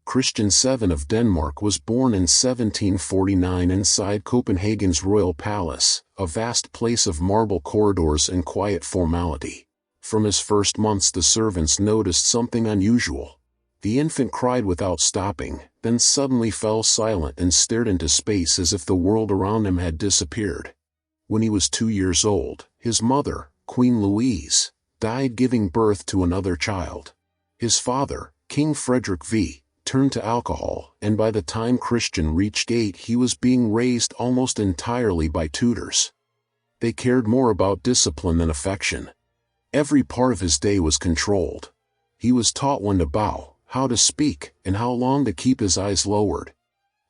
Christian VII of Denmark was born in 1749 inside Copenhagen's royal palace, a vast place of marble corridors and quiet formality. From his first months the servants noticed something unusual. The infant cried without stopping, then suddenly fell silent and stared into space as if the world around him had disappeared. When he was 2 years old, his mother, Queen Louise, died giving birth to another child. His father, King Frederick VI, turned to alcohol, and by the time Christian reached 8 he was being raised almost entirely by tutors. They cared more about discipline than affection. Every part of his day was controlled. He was taught when to bow, how to speak, and how long to keep his eyes lowered.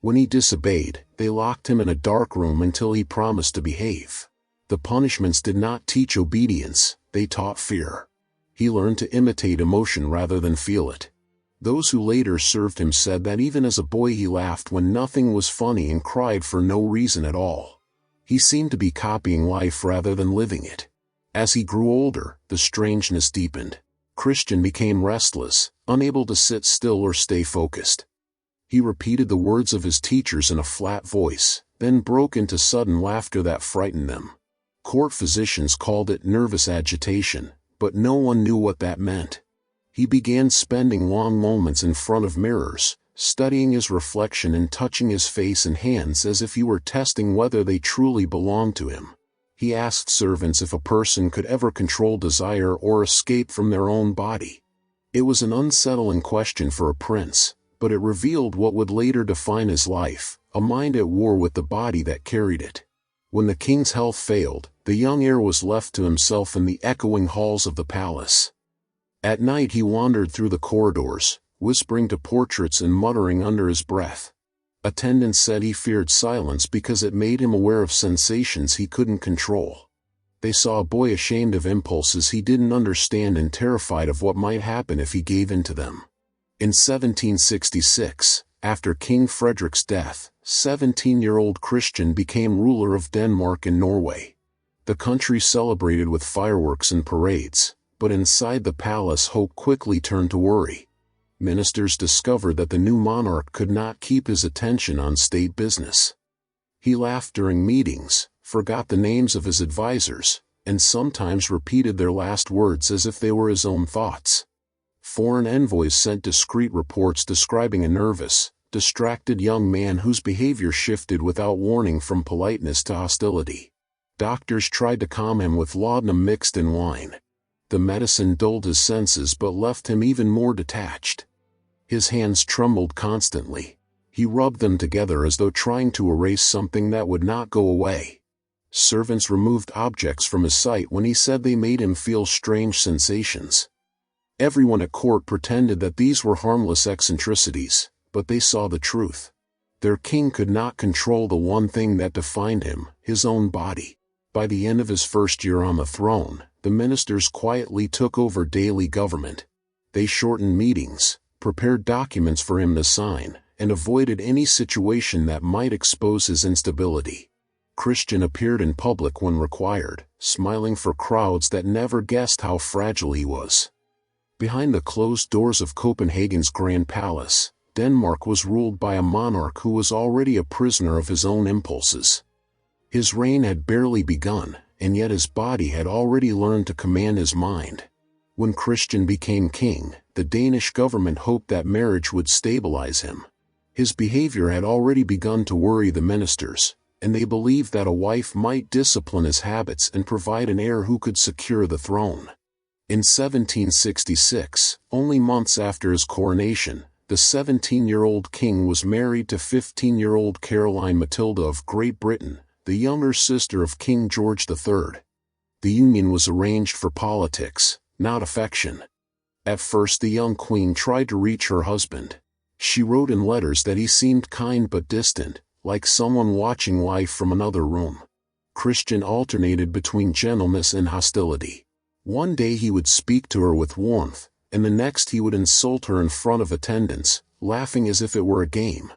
When he disobeyed, they locked him in a dark room until he promised to behave. The punishments did not teach obedience, they taught fear. He learned to imitate emotion rather than feel it. Those who later served him said that even as a boy he laughed when nothing was funny and cried for no reason at all. He seemed to be copying life rather than living it. As he grew older, the strangeness deepened. Christian became restless, unable to sit still or stay focused. He repeated the words of his teachers in a flat voice, then broke into sudden laughter that frightened them. Court physicians called it nervous agitation, but no one knew what that meant. He began spending long moments in front of mirrors, studying his reflection and touching his face and hands as if he were testing whether they truly belonged to him. He asked servants if a person could ever control desire or escape from their own body. It was an unsettling question for a prince, but it revealed what would later define his life, a mind at war with the body that carried it. When the king's health failed, the young heir was left to himself in the echoing halls of the palace. At night he wandered through the corridors, whispering to portraits and muttering under his breath. Attendants said he feared silence because it made him aware of sensations he couldn't control. They saw a boy ashamed of impulses he didn't understand and terrified of what might happen if he gave in to them. In 1766, after King Frederick's death, 17-year-old Christian became ruler of Denmark and Norway. The country celebrated with fireworks and parades, but inside the palace hope quickly turned to worry. Ministers discovered that the new monarch could not keep his attention on state business. He laughed during meetings, forgot the names of his advisors, and sometimes repeated their last words as if they were his own thoughts. Foreign envoys sent discreet reports describing a nervous, distracted young man whose behavior shifted without warning from politeness to hostility. Doctors tried to calm him with laudanum mixed in wine. The medicine dulled his senses but left him even more detached. His hands trembled constantly. He rubbed them together as though trying to erase something that would not go away. Servants removed objects from his sight when he said they made him feel strange sensations. Everyone at court pretended that these were harmless eccentricities, but they saw the truth. Their king could not control the one thing that defined him, his own body. By the end of his first year on the throne, the ministers quietly took over daily government. They shortened meetings, prepared documents for him to sign, and avoided any situation that might expose his instability. Christian appeared in public when required, smiling for crowds that never guessed how fragile he was. Behind the closed doors of Copenhagen's Grand Palace, Denmark was ruled by a monarch who was already a prisoner of his own impulses. His reign had barely begun, and yet his body had already learned to command his mind. When Christian became king, the Danish government hoped that marriage would stabilize him. His behavior had already begun to worry the ministers, and they believed that a wife might discipline his habits and provide an heir who could secure the throne. In 1766, only months after his coronation, the 17-year-old king was married to 15-year-old Caroline Matilda of Great Britain, the younger sister of King George III. The union was arranged for politics, not affection. At first the young queen tried to reach her husband. She wrote in letters that he seemed kind but distant, like someone watching life from another room. Christian alternated between gentleness and hostility. One day he would speak to her with warmth, and the next he would insult her in front of attendants, laughing as if it were a game.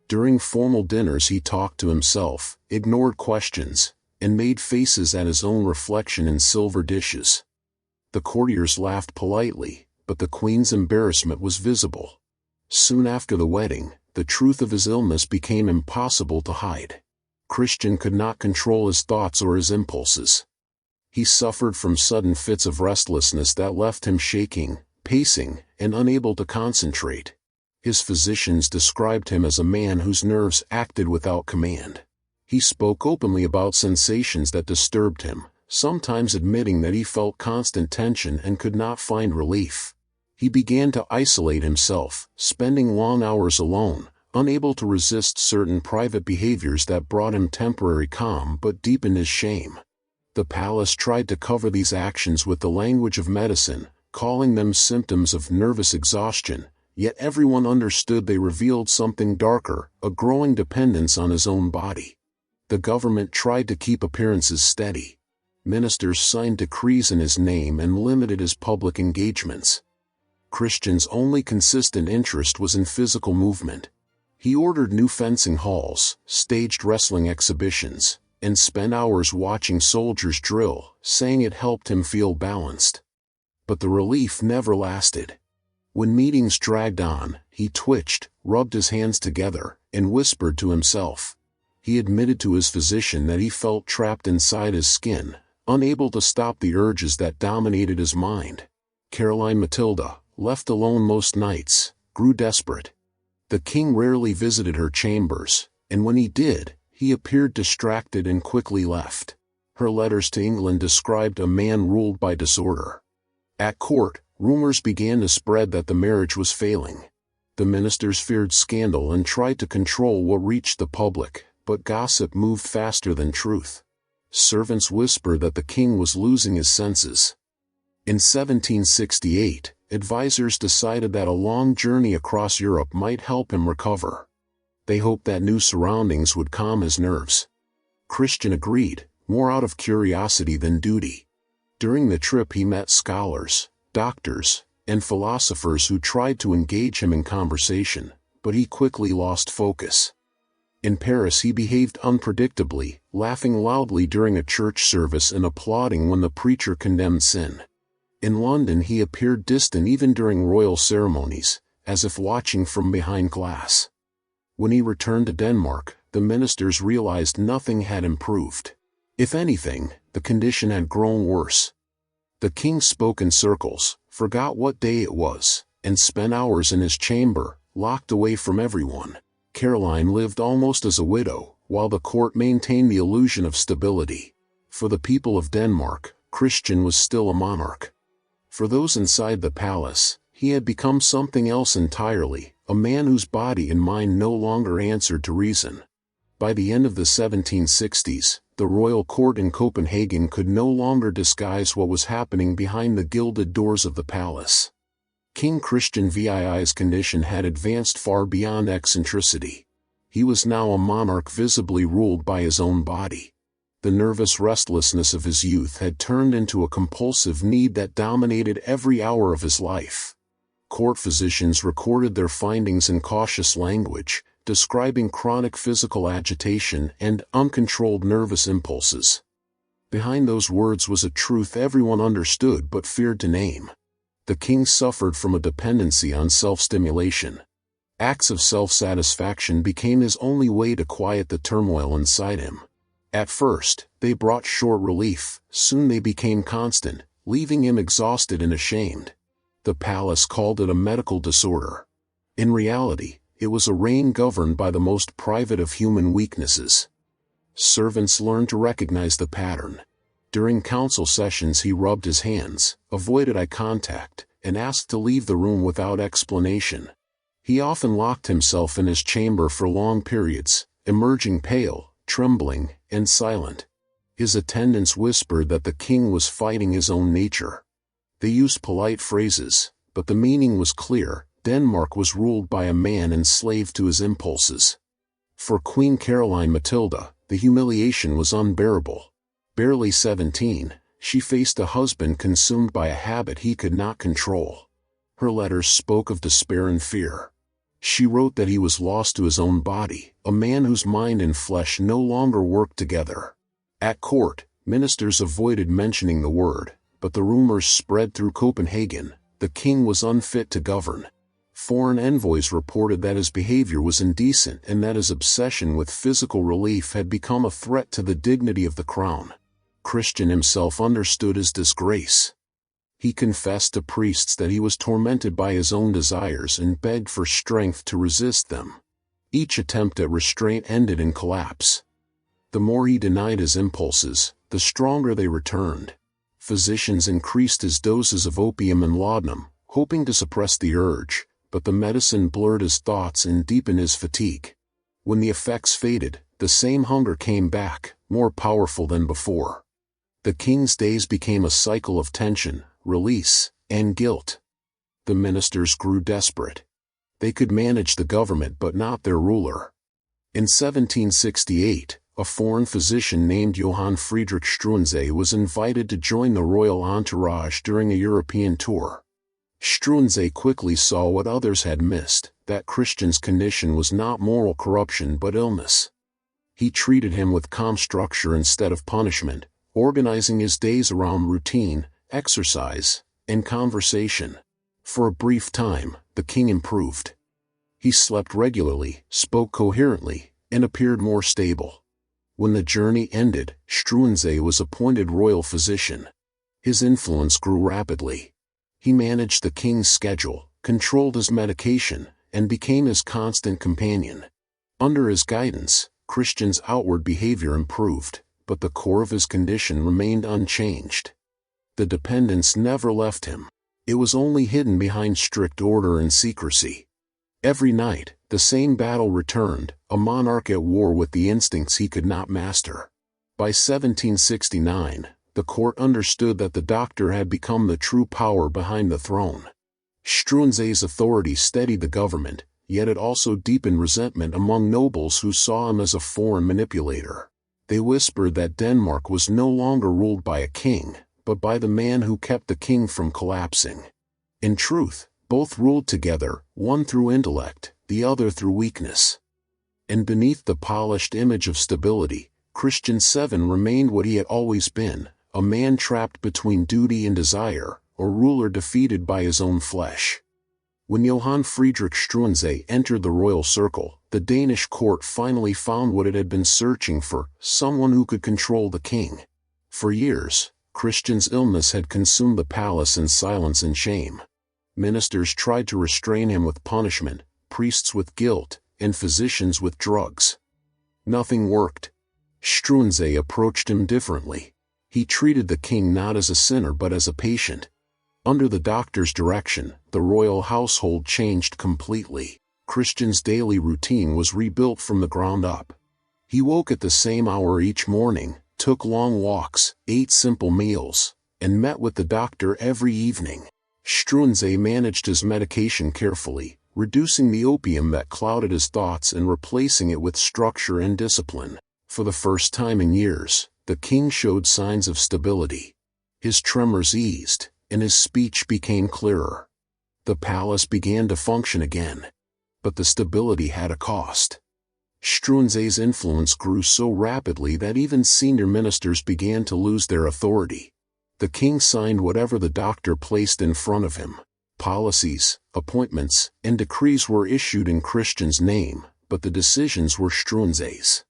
During formal dinners he talked to himself, ignored questions, and made faces at his own reflection in silver dishes. The courtiers laughed politely, but the queen's embarrassment was visible. Soon after the wedding, the truth of his illness became impossible to hide. Christian could not control his thoughts or his impulses. He suffered from sudden fits of restlessness that left him shaking, pacing, and unable to concentrate. His physicians described him as a man whose nerves acted without command. He spoke openly about sensations that disturbed him, sometimes admitting that he felt constant tension and could not find relief. He began to isolate himself, spending long hours alone, unable to resist certain private behaviors that brought him temporary calm but deepened his shame. The palace tried to cover these actions with the language of medicine, calling them symptoms of nervous exhaustion, yet everyone understood they revealed something darker, a growing dependence on his own body. The government tried to keep appearances steady. Ministers signed decrees in his name and limited his public engagements. Christian's only consistent interest was in physical movement. He ordered new fencing halls, staged wrestling exhibitions, and spent hours watching soldiers drill, saying it helped him feel balanced. But the relief never lasted. When meetings dragged on, he twitched, rubbed his hands together, and whispered to himself. He admitted to his physician that he felt trapped inside his skin, unable to stop the urges that dominated his mind. Caroline Matilda, left alone most nights, grew desperate. The king rarely visited her chambers, and when he did, he appeared distracted and quickly left. Her letters to England described a man ruled by disorder. At court, rumors began to spread that the marriage was failing. The ministers feared scandal and tried to control what reached the public, but gossip moved faster than truth. Servants whispered that the king was losing his senses. In 1768, advisors decided that a long journey across Europe might help him recover. They hoped that new surroundings would calm his nerves. Christian agreed, more out of curiosity than duty. During the trip he met scholars, doctors, and philosophers who tried to engage him in conversation, but he quickly lost focus. In Paris he behaved unpredictably, laughing loudly during a church service and applauding when the preacher condemned sin. In London he appeared distant even during royal ceremonies, as if watching from behind glass. When he returned to Denmark, the ministers realized nothing had improved. If anything, the condition had grown worse. The king spoke in circles, forgot what day it was, and spent hours in his chamber, locked away from everyone. Caroline lived almost as a widow, while the court maintained the illusion of stability. For the people of Denmark, Christian was still a monarch. For those inside the palace, he had become something else entirely, a man whose body and mind no longer answered to reason. By the end of the 1760s, the royal court in Copenhagen could no longer disguise what was happening behind the gilded doors of the palace. King Christian VII's condition had advanced far beyond eccentricity. He was now a monarch visibly ruled by his own body. The nervous restlessness of his youth had turned into a compulsive need that dominated every hour of his life. Court physicians recorded their findings in cautious language, describing chronic physical agitation and uncontrolled nervous impulses. Behind those words was a truth everyone understood but feared to name. The king suffered from a dependency on self-stimulation. Acts of self-satisfaction became his only way to quiet the turmoil inside him. At first, they brought short relief, soon they became constant, leaving him exhausted and ashamed. The palace called it a medical disorder. In reality, it was a reign governed by the most private of human weaknesses. Servants learned to recognize the pattern. During council sessions he rubbed his hands, avoided eye contact, and asked to leave the room without explanation. He often locked himself in his chamber for long periods, emerging pale, trembling, and silent. His attendants whispered that the king was fighting his own nature. They used polite phrases, but the meaning was clear: Denmark was ruled by a man enslaved to his impulses. For Queen Caroline Matilda, the humiliation was unbearable. Barely 17, she faced a husband consumed by a habit he could not control. Her letters spoke of despair and fear. She wrote that he was lost to his own body, a man whose mind and flesh no longer worked together. At court, ministers avoided mentioning the word, but the rumors spread through Copenhagen: the king was unfit to govern. Foreign envoys reported that his behavior was indecent and that his obsession with physical relief had become a threat to the dignity of the crown. Christian himself understood his disgrace. He confessed to priests that he was tormented by his own desires and begged for strength to resist them. Each attempt at restraint ended in collapse. The more he denied his impulses, the stronger they returned. Physicians increased his doses of opium and laudanum, hoping to suppress the urge, but the medicine blurred his thoughts and deepened his fatigue. When the effects faded, the same hunger came back, more powerful than before. The king's days became a cycle of tension, release, and guilt. The ministers grew desperate. They could manage the government but not their ruler. In 1768, a foreign physician named Johann Friedrich Struensee was invited to join the royal entourage during a European tour. Struensee quickly saw what others had missed, that Christian's condition was not moral corruption but illness. He treated him with calm structure instead of punishment, organizing his days around routine, exercise, and conversation. For a brief time, the king improved. He slept regularly, spoke coherently, and appeared more stable. When the journey ended, Struensee was appointed royal physician. His influence grew rapidly. He managed the king's schedule, controlled his medication, and became his constant companion. Under his guidance, Christian's outward behavior improved, but the core of his condition remained unchanged. The dependence never left him. It was only hidden behind strict order and secrecy. Every night, the same battle returned, a monarch at war with the instincts he could not master. By 1769, the court understood that the doctor had become the true power behind the throne. Struensee's authority steadied the government, yet it also deepened resentment among nobles who saw him as a foreign manipulator. They whispered that Denmark was no longer ruled by a king, but by the man who kept the king from collapsing. In truth, both ruled together, one through intellect, the other through weakness. And beneath the polished image of stability, Christian VII remained what he had always been, a man trapped between duty and desire, a ruler defeated by his own flesh. When Johann Friedrich Struensee entered the royal circle, the Danish court finally found what it had been searching for, someone who could control the king. For years, Christian's illness had consumed the palace in silence and shame. Ministers tried to restrain him with punishment, priests with guilt, and physicians with drugs. Nothing worked. Struensee approached him differently. He treated the king not as a sinner but as a patient. Under the doctor's direction, the royal household changed completely. Christian's daily routine was rebuilt from the ground up. He woke at the same hour each morning, took long walks, ate simple meals, and met with the doctor every evening. Struensee managed his medication carefully, reducing the opium that clouded his thoughts and replacing it with structure and discipline. For the first time in years, the king showed signs of stability. His tremors eased, and his speech became clearer. The palace began to function again. But the stability had a cost. Struensee's influence grew so rapidly that even senior ministers began to lose their authority. The king signed whatever the doctor placed in front of him. Policies, appointments, and decrees were issued in Christian's name, but the decisions were Struensee's.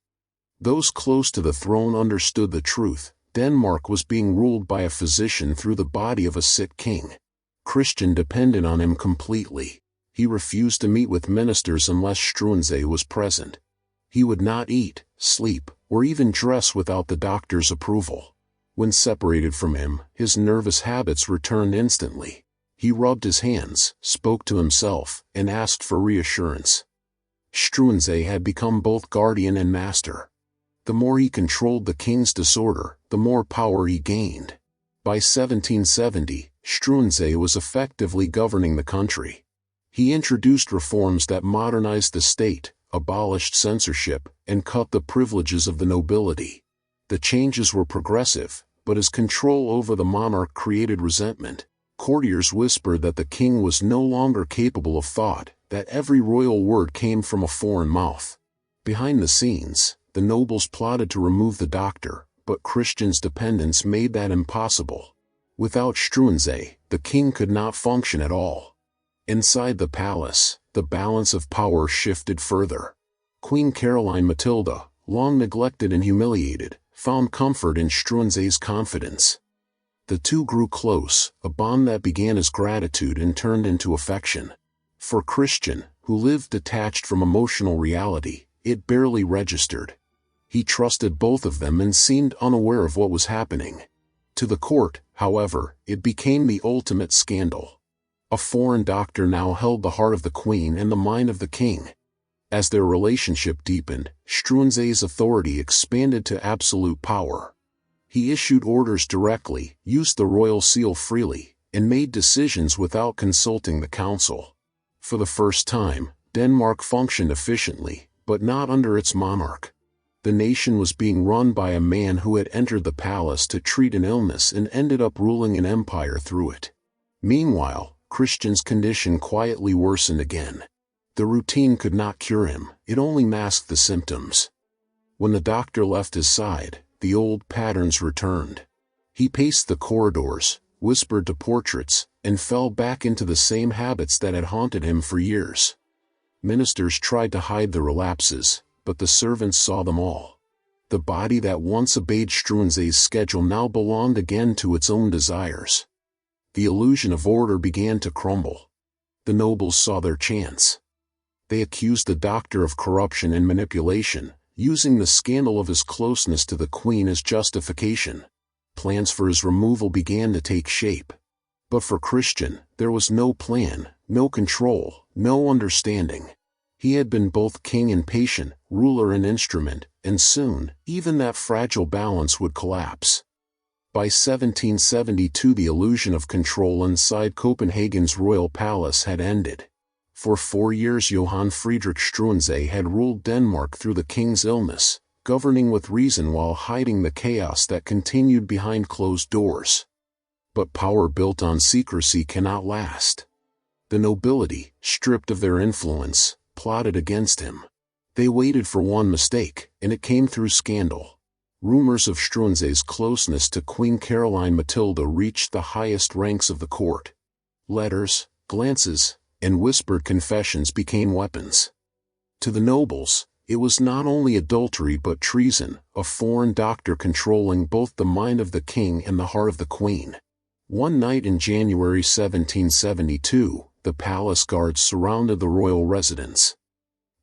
Those close to the throne understood the truth. Denmark was being ruled by a physician through the body of a sick king. Christian depended on him completely. He refused to meet with ministers unless Struensee was present. He would not eat, sleep, or even dress without the doctor's approval. When separated from him, his nervous habits returned instantly. He rubbed his hands, spoke to himself, and asked for reassurance. Struensee had become both guardian and master. The more he controlled the king's disorder, the more power he gained. By 1770, Struensee was effectively governing the country. He introduced reforms that modernized the state, abolished censorship, and cut the privileges of the nobility. The changes were progressive, but his control over the monarch created resentment. Courtiers whispered that the king was no longer capable of thought, that every royal word came from a foreign mouth. Behind the scenes, the nobles plotted to remove the doctor, but Christian's dependence made that impossible. Without Struensee, the king could not function at all. Inside the palace, the balance of power shifted further. Queen Caroline Matilda, long neglected and humiliated, found comfort in Struensee's confidence. The two grew close, a bond that began as gratitude and turned into affection. For Christian, who lived detached from emotional reality, it barely registered. He trusted both of them and seemed unaware of what was happening. To the court, however, it became the ultimate scandal. A foreign doctor now held the heart of the queen and the mind of the king. As their relationship deepened, Struensee's authority expanded to absolute power. He issued orders directly, used the royal seal freely, and made decisions without consulting the council. For the first time, Denmark functioned efficiently, but not under its monarch. The nation was being run by a man who had entered the palace to treat an illness and ended up ruling an empire through it. Meanwhile, Christian's condition quietly worsened again. The routine could not cure him, it only masked the symptoms. When the doctor left his side, the old patterns returned. He paced the corridors, whispered to portraits, and fell back into the same habits that had haunted him for years. Ministers tried to hide the relapses, but the servants saw them all. The body that once obeyed Struensee's schedule now belonged again to its own desires. The illusion of order began to crumble. The nobles saw their chance. They accused the doctor of corruption and manipulation, using the scandal of his closeness to the queen as justification. Plans for his removal began to take shape. But for Christian, there was no plan, no control, no understanding. He had been both king and patient, ruler and instrument, and soon, even that fragile balance would collapse. By 1772 the illusion of control inside Copenhagen's royal palace had ended. For 4 years Johann Friedrich Struensee had ruled Denmark through the king's illness, governing with reason while hiding the chaos that continued behind closed doors. But power built on secrecy cannot last. The nobility, stripped of their influence, plotted against him. They waited for one mistake, and it came through scandal. Rumors of Struensee's closeness to Queen Caroline Matilda reached the highest ranks of the court. Letters, glances, and whispered confessions became weapons. To the nobles, it was not only adultery but treason, a foreign doctor controlling both the mind of the king and the heart of the queen. One night in January 1772, the palace guards surrounded the royal residence.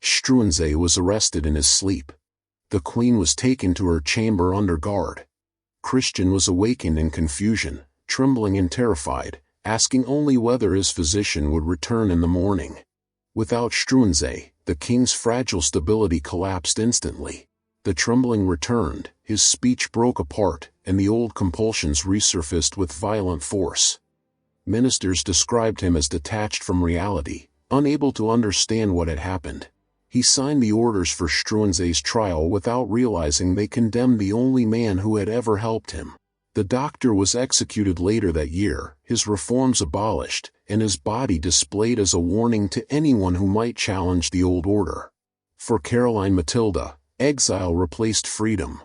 Struensee was arrested in his sleep. The queen was taken to her chamber under guard. Christian was awakened in confusion, trembling and terrified, asking only whether his physician would return in the morning. Without Struensee, the king's fragile stability collapsed instantly. The trembling returned, his speech broke apart, and the old compulsions resurfaced with violent force. Ministers described him as detached from reality, unable to understand what had happened. He signed the orders for Struensee's trial without realizing they condemned the only man who had ever helped him. The doctor was executed later that year, his reforms abolished, and his body displayed as a warning to anyone who might challenge the old order. For Caroline Matilda, exile replaced freedom.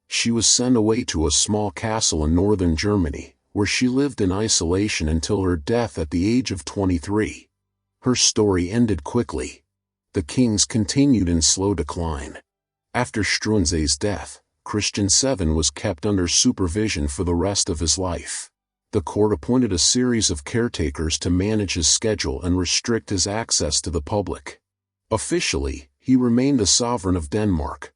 She was sent away to a small castle in northern Germany, where she lived in isolation until her death at the age of 23. Her story ended quickly. The king's continued in slow decline. After Struensee's death, Christian VII was kept under supervision for the rest of his life. The court appointed a series of caretakers to manage his schedule and restrict his access to the public. Officially, he remained the sovereign of Denmark.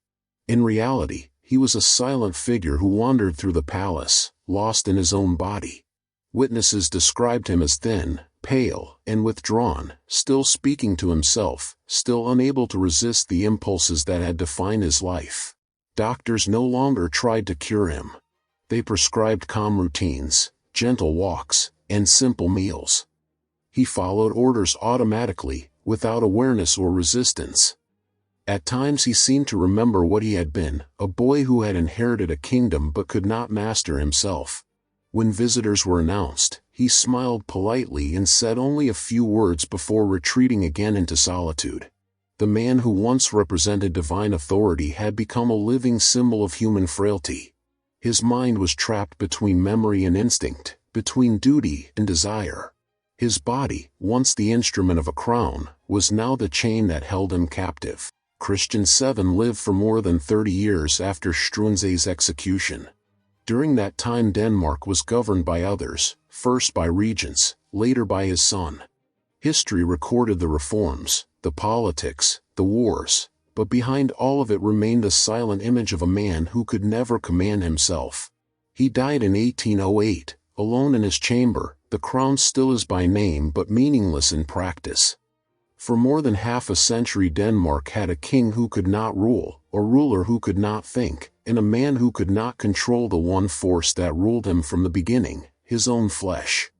In reality, he was a silent figure who wandered through the palace, lost in his own body. Witnesses described him as thin, pale, and withdrawn, still speaking to himself, still unable to resist the impulses that had defined his life. Doctors no longer tried to cure him. They prescribed calm routines, gentle walks, and simple meals. He followed orders automatically, without awareness or resistance. At times he seemed to remember what he had been, a boy who had inherited a kingdom but could not master himself. When visitors were announced, he smiled politely and said only a few words before retreating again into solitude. The man who once represented divine authority had become a living symbol of human frailty. His mind was trapped between memory and instinct, between duty and desire. His body, once the instrument of a crown, was now the chain that held him captive. Christian VII lived for more than 30 years after Struensee's execution. During that time Denmark was governed by others, first by regents, later by his son. History recorded the reforms, the politics, the wars, but behind all of it remained the silent image of a man who could never command himself. He died in 1808, alone in his chamber. The crown still is by name but meaningless in practice. For more than half a century Denmark had a king who could not rule, a ruler who could not think, and a man who could not control the one force that ruled him from the beginning, his own flesh.